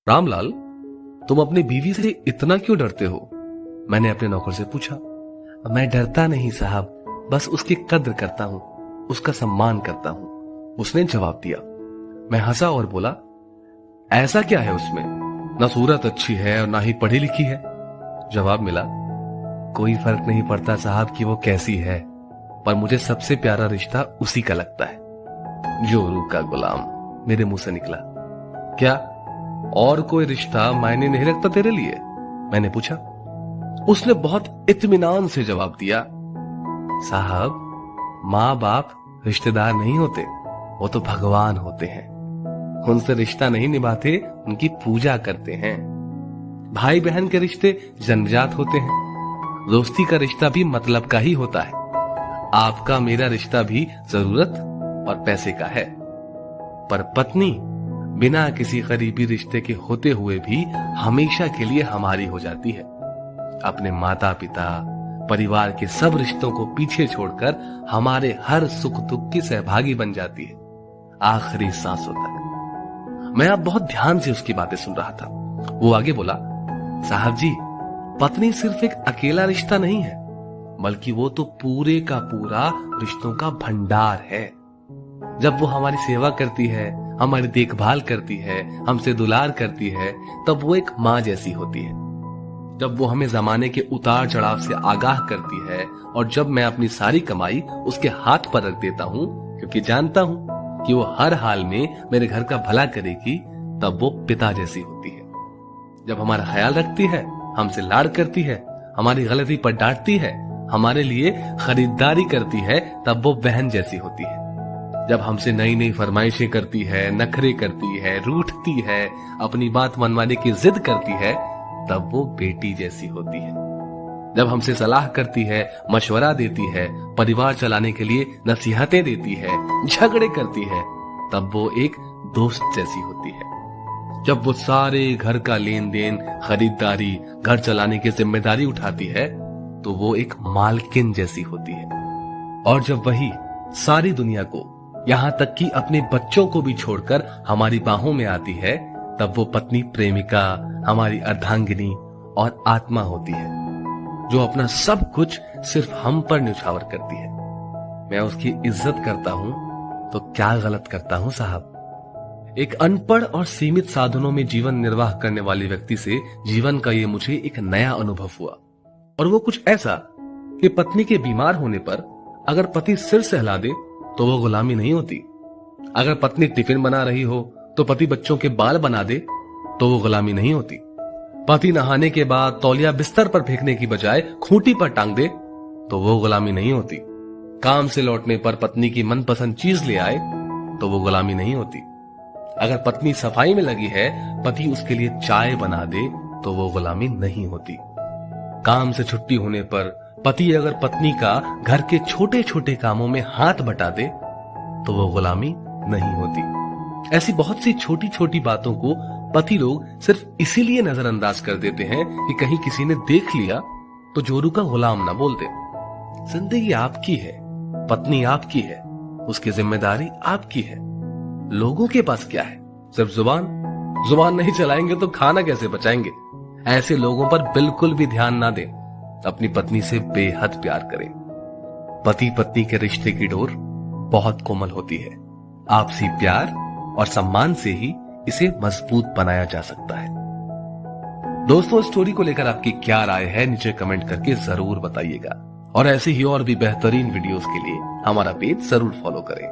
रामलाल, तुम अपनी बीवी से इतना क्यों डरते हो? मैंने अपने नौकर से पूछा। मैं डरता नहीं साहब, बस उसकी कद्र करता हूं, उसका सम्मान करता हूं, उसने जवाब दिया। मैं हंसा और बोला, ऐसा क्या है उसमें? ना सूरत अच्छी है और ना ही पढ़ी लिखी है। जवाब मिला, कोई फर्क नहीं पड़ता साहब कि वो कैसी है, पर मुझे सबसे प्यारा रिश्ता उसी का लगता है। जोरू का गुलाम, मेरे मुंह से निकला। क्या और कोई रिश्ता मायने नहीं रखता तेरे लिए? मैंने पूछा। उसने बहुत इत्मीनान से जवाब दिया, साहब, माँ बाप रिश्तेदार नहीं होते, वो तो भगवान होते हैं। उनसे रिश्ता नहीं निभाते, उनकी पूजा करते हैं। भाई बहन के रिश्ते जन्मजात होते हैं, दोस्ती का रिश्ता भी मतलब का ही होता है। आपका मेरा रिश्ता भी जरूरत और पैसे का है, पर पत्नी बिना किसी करीबी रिश्ते के होते हुए भी हमेशा के लिए हमारी हो जाती है। अपने माता पिता, परिवार के सब रिश्तों को पीछे छोड़कर हमारे हर सुख दुख की सहभागी बन जाती है, आखिरी सांसों तक। मैं अब बहुत ध्यान से उसकी बातें सुन रहा था। वो आगे बोला, साहब जी, पत्नी सिर्फ एक अकेला रिश्ता नहीं है, बल्कि वो तो पूरे का पूरा रिश्तों का भंडार है। जब वो हमारी सेवा करती है, हमारी देखभाल करती है, हमसे दुलार करती है, तब वो एक माँ जैसी होती है। जब वो हमें जमाने के उतार चढ़ाव से आगाह करती है, और जब मैं अपनी सारी कमाई उसके हाथ पर रख देता हूँ, क्योंकि जानता हूँ कि वो हर हाल में मेरे घर का भला करेगी, तब वो पिता जैसी होती है। जब हमारा ख्याल रखती है, हमसे लाड़ करती है, हमारी गलती पर डांटती है, हमारे लिए खरीदारी करती है, तब वो बहन जैसी होती है। जब हमसे नई नई फरमाइशें करती है, नखरे करती है, रूठती है, अपनी बात मनवाने की जिद करती है, तब वो बेटी जैसी होती है। जब हमसे सलाह करती है, मशवरा देती है, परिवार चलाने के लिए नसीहतें देती है, झगड़े करती है, तब वो एक दोस्त जैसी होती है। जब वो सारे घर का लेन देन, खरीदारी, घर चलाने की जिम्मेदारी उठाती है, तो वो एक मालकिन जैसी होती है। और जब वही सारी दुनिया को, यहाँ तक कि अपने बच्चों को भी छोड़कर हमारी बाहों में आती है, तब वो पत्नी प्रेमिका, हमारी अर्धांगिनी और आत्मा होती है, जो अपना सब कुछ सिर्फ हम पर न्यौछावर करती है। मैं उसकी इज्जत करता हूं तो क्या गलत करता हूं साहब? एक अनपढ़ और सीमित साधनों में जीवन निर्वाह करने वाले व्यक्ति से जीवन का ये मुझे एक नया अनुभव हुआ, और वो कुछ ऐसा कि पत्नी के बीमार होने पर अगर पति सिर सहला दे तो वो गुलामी नहीं होती। अगर पत्नी टिफिन बना रही हो तो पति बच्चों के बाल बना दे तो वो गुलामी नहीं होती। पति नहाने के बाद तौलिया बिस्तर पर फेंकने की बजाय खूंटी पर टांग दे तो वो गुलामी नहीं होती। काम से लौटने पर पत्नी की मनपसंद चीज ले आए तो वो गुलामी नहीं होती। अगर पत्नी सफाई में लगी है, पति उसके लिए चाय बना दे तो वो गुलामी नहीं होती। काम से छुट्टी होने पर पति अगर पत्नी का घर के छोटे छोटे कामों में हाथ बटा दे तो वो गुलामी नहीं होती। ऐसी बहुत सी छोटी छोटी बातों को पति लोग सिर्फ इसीलिए नजरअंदाज कर देते हैं कि कहीं किसी ने देख लिया तो जोरू का गुलाम ना बोल दे। जिंदगी आपकी है, पत्नी आपकी है, उसकी जिम्मेदारी आपकी है। लोगों के पास क्या है? सिर्फ जुबान नहीं चलाएंगे तो खाना कैसे बचाएंगे? ऐसे लोगों पर बिल्कुल भी ध्यान ना दें। अपनी पत्नी से बेहद प्यार करें। पति पत्नी के रिश्ते की डोर बहुत कोमल होती है। आपसी प्यार और सम्मान से ही इसे मजबूत बनाया जा सकता है। दोस्तों, स्टोरी को लेकर आपकी क्या राय है, नीचे कमेंट करके जरूर बताइएगा, और ऐसे ही और भी बेहतरीन वीडियोस के लिए हमारा पेज जरूर फॉलो करें।